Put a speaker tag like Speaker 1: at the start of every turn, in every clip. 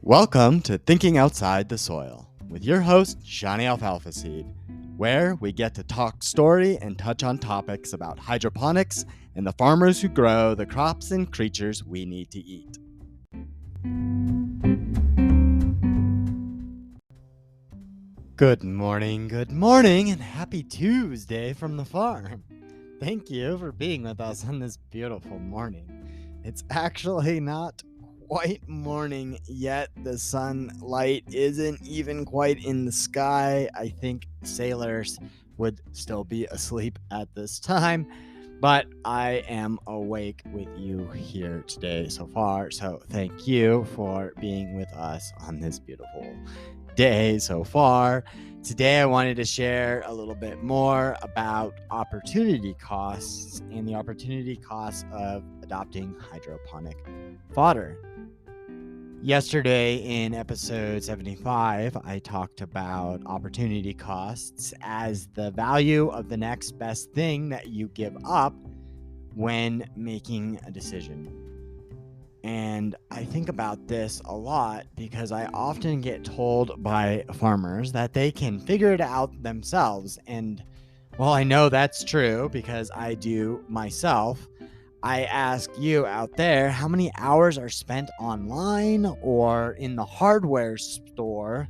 Speaker 1: Welcome to Thinking Outside the Soil with your host, Seany Alfalfaseed, where we get to talk story and touch on topics about hydroponics and the farmers who grow the crops and creatures we need to eat. Good morning, and happy Tuesday from the farm. Thank you for being with us on this beautiful morning. It's actually not quite morning yet. The sunlight isn't even quite in the sky. I think sailors would still be asleep at this time, but I am awake with you here today so far. So thank you for being with us on this beautiful day so far. Today I wanted to share a little bit more about opportunity costs and the opportunity costs of adopting hydroponic fodder. Yesterday in episode 75, I talked about opportunity costs as the value of the next best thing that you give up when making a decision. And I think about this a lot because I often get told by farmers that they can figure it out themselves. And while I know that's true because I do myself, I ask you out there, how many hours are spent online or in the hardware store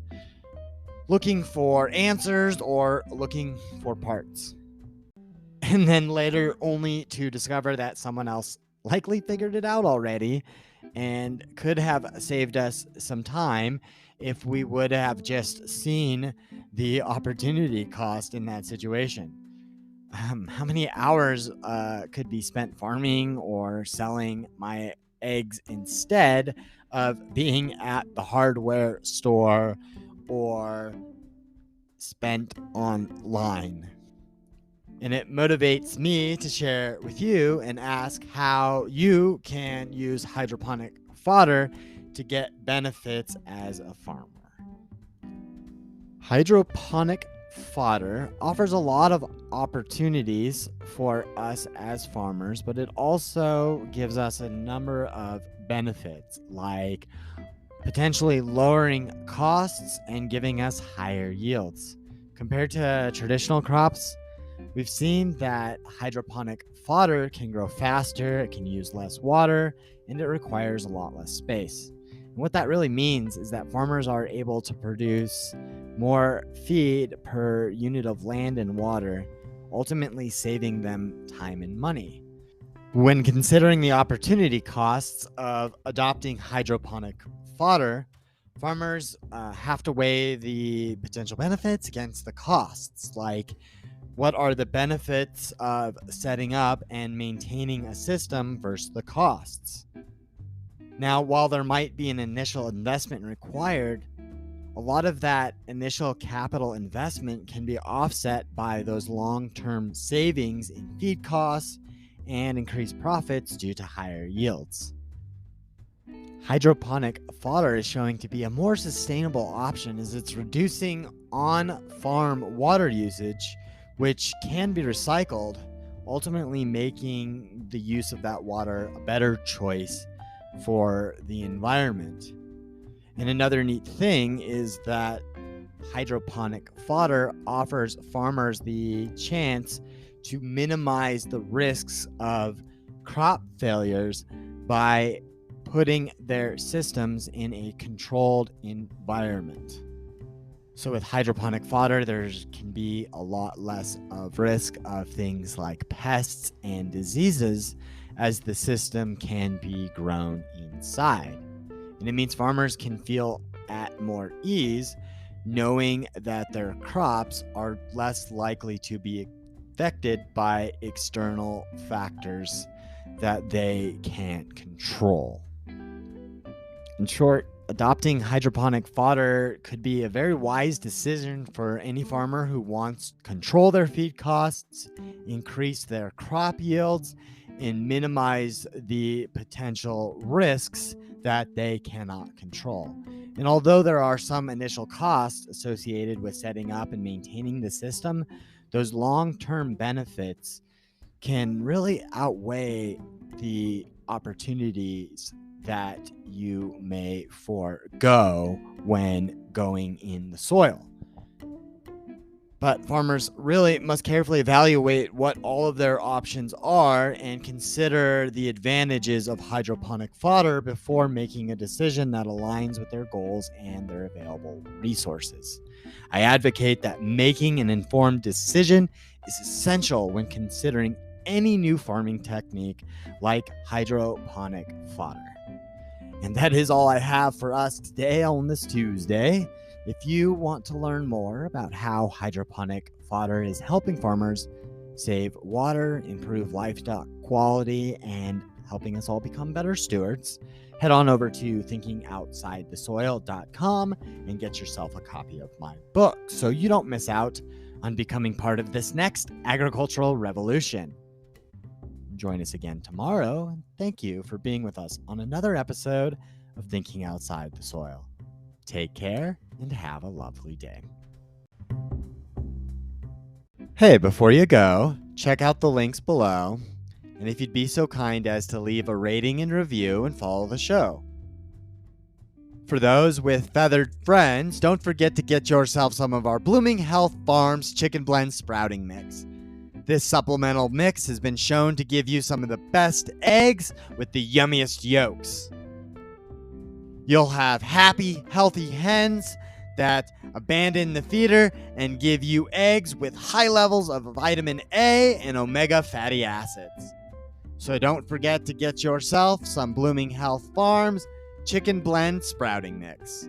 Speaker 1: looking for answers or looking for parts? And then later only to discover that someone else likely figured it out already and could have saved us some time if we would have just seen the opportunity cost in that situation. How many hours could be spent farming or selling my eggs instead of being at the hardware store or spent online? And it motivates me to share with you and ask how you can use hydroponic fodder to get benefits as a farmer. Hydroponic fodder offers a lot of opportunities for us as farmers, but it also gives us a number of benefits, like potentially lowering costs and giving us higher yields. Compared to traditional crops, we've seen that hydroponic fodder can grow faster, it can use less water, and it requires a lot less space. And what that really means is that farmers are able to produce more feed per unit of land and water, ultimately saving them time and money. When considering the opportunity costs of adopting hydroponic fodder, farmers have to weigh the potential benefits against the costs, like what are the benefits of setting up and maintaining a system versus the costs. Now, while there might be an initial investment required, a lot of that initial capital investment can be offset by those long-term savings in feed costs and increased profits due to higher yields. Hydroponic fodder is showing to be a more sustainable option as it's reducing on-farm water usage, which can be recycled, ultimately making the use of that water a better choice for the environment. And another neat thing is that hydroponic fodder offers farmers the chance to minimize the risks of crop failures by putting their systems in a controlled environment. So with hydroponic fodder, there can be a lot less of risk of things like pests and diseases as the system can be grown inside. And it means farmers can feel at more ease knowing that their crops are less likely to be affected by external factors that they can't control. In short, adopting hydroponic fodder could be a very wise decision for any farmer who wants to control their feed costs, increase their crop yields, and minimize the potential risks that they cannot control. And although there are some initial costs associated with setting up and maintaining the system, those long-term benefits can really outweigh the opportunities that you may forego when going in the soil. But farmers really must carefully evaluate what all of their options are and consider the advantages of hydroponic fodder before making a decision that aligns with their goals and their available resources. I advocate that making an informed decision is essential when considering any new farming technique like hydroponic fodder. And that is all I have for us today on this Tuesday. If you want to learn more about how hydroponic fodder is helping farmers save water, improve livestock quality, and helping us all become better stewards, head on over to thinkingoutsidethesoil.com and get yourself a copy of my book so you don't miss out on becoming part of this next agricultural revolution. Join us again tomorrow, and thank you for being with us on another episode of Thinking Outside the Soil. Take care and have a lovely day. Hey, before you go, check out the links below, and if you'd be so kind as to leave a rating and review and follow the show. For those with feathered friends, don't forget to get yourself some of our Blooming Health Farms Chicken Blend Sprouting Mix. This supplemental mix has been shown to give you some of the best eggs with the yummiest yolks. You'll have happy, healthy hens that abandon the feeder and give you eggs with high levels of vitamin A and omega fatty acids. So don't forget to get yourself some Blooming Health Farms Chicken Blend Sprouting Mix.